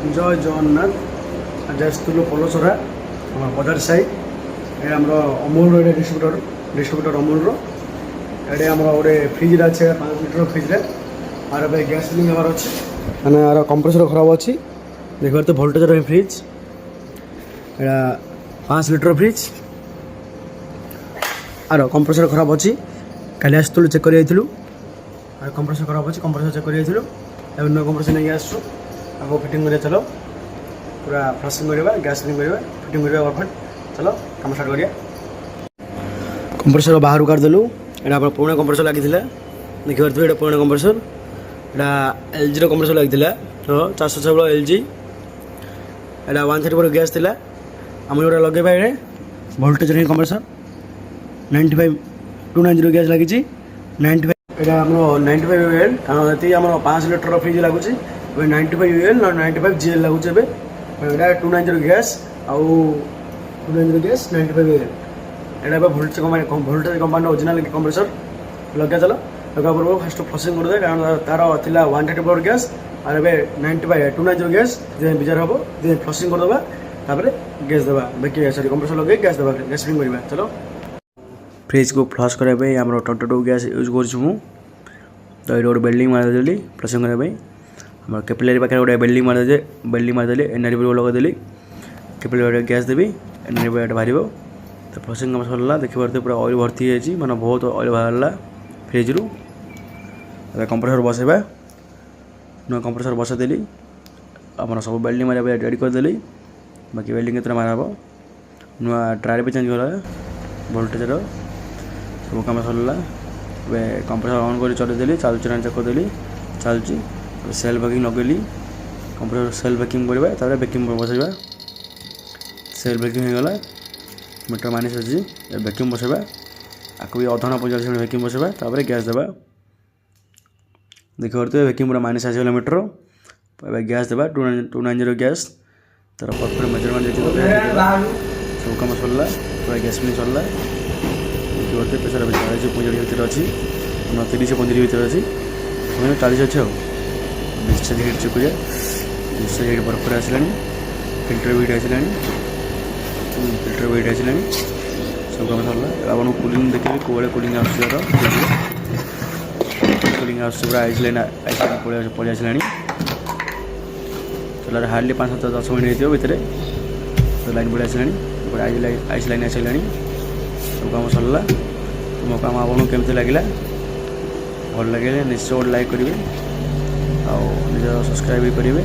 जय जगन्नाथ आज आसलु पलसरा बजार साई ये आम अमूल डिस्ट्रीब्यूटर अमूल ये आम गोटे फ्रिज अच्छे 5 लिटर फ्रिज आर गैस फिलिंग हमार अच्छे मैंने यार कंप्रेसर खराब अच्छी देखिए तो भोल्टेज रही फ्रिज ये 5 लिटर फ्रिज आर कंप्रेसर खराब अच्छी काली आसलु चेक कर कंप्रेसर खराब अच्छी कंप्रेसर चेक कर नुआ कंप्रेसर नहीं आसु आगे फिटिंग कर चलो पूरा फ्लशिंग करवा गैस फिलिंग करवा फिटिंग करवा परफेक्ट चलो काम स्टार्ट करिया कंप्रेसर बाहर काटदेलु यहाँ पुराना कंप्रेसर लगी देखिए ये पुराना कंप्रेसर यहाँ एलजी कंप्रेसर लगी तो 400 एलजी यहाँ 134 गैस थी आम जो लगे ये भोल्टेज रही कंप्रेसर 95 290 गैस लगी 95 यहाँ आम 95 UL कारण आम 5 लिटर फ्रिज लगुच 95 UL 95 GL लगुच यहाँ 290 गैस आउ 290 गैस 95 UL यहाँ भोल्टेज कंपानी ओरिजिनल कंप्रेसर लगे चलो लगा पूर्व फास्ट फ्लशिंग कर दे कारण तार थी 134 गैस और ए 95 290 गैस बिजार हम फ्लशिंग करदे तापर गैस देवा बेकी सरी कंप्रेसर लगे गैस देवा गैस फिलिंग करवा चलो फ्रिज को फ्लश करने आम 22 गैस यूज करूँ तो ये गोटे बेल्डिंग मारिदेली फ्लशिंग करने आम कैपिलरी पाखे गोटे बेल्डिंग मारिदेली एनआरबी को लगेदेली कैपिलरी गैस देवी एनआरबी बाहर तो फ्लशिंग काम सरला देखिए पूरा ऑयल भर्ती है मैंने बहुत ऑयल बाहर फ्रिज रू कंप्रेसर बसैबा नुआ कंप्रेसर बसईदेली आम सब बेल्डिंग मारे रेडी करदेली बाकी बेल्डिंग के मारब नुआ ट्रायल भी चेंज कर भोल्टेजर सब कम सरला कंप्रेसर ऑन कर चलदेली चलुची ना चेक करदेली चलुची सेल बैकिंग लगेली कंप्रेसर सेल बैकिंग करवा बैकिंग बसैबा सेल बैकिंग होगला मीटर माइनस अच्छी बैक्यूम बसैबा आपको भी अधना 45 मिनट बैक्यूम बसैबा तापर गैस देवा देखिए तो बैक्यूम पूरा माइनस आसगला मीटर गैस देवा 290 गैस तार परफेक्ट मेजरमेंट देखिए सब कम सरला पूरा गैस फिलिंग सरला देखिए प्रेसर 40 45 भितर अच्छी 30 35 भितर अच्छी 40 अच्छे डिस्चार्ज हिट चेक करिए डिस्चार्ज हिट परफेक्ट आसला फिल्टर भी आसला फिल्टर वेट आसला सब कम सरला आपको कूलिंग देखिए कौन कूलिंग आसर कूलिंग आस आइसलाइन पलि आसला चल हार्डली 5-7-10 मिनट हो भितर तो लाइन पलि आसला आइसलाइन आसला सब कम सरला मो काम आपको केमती लगे भल लगे निश्चय गोटे लाइक करेंगे आउ निज सब्सक्राइब भी करेंगे।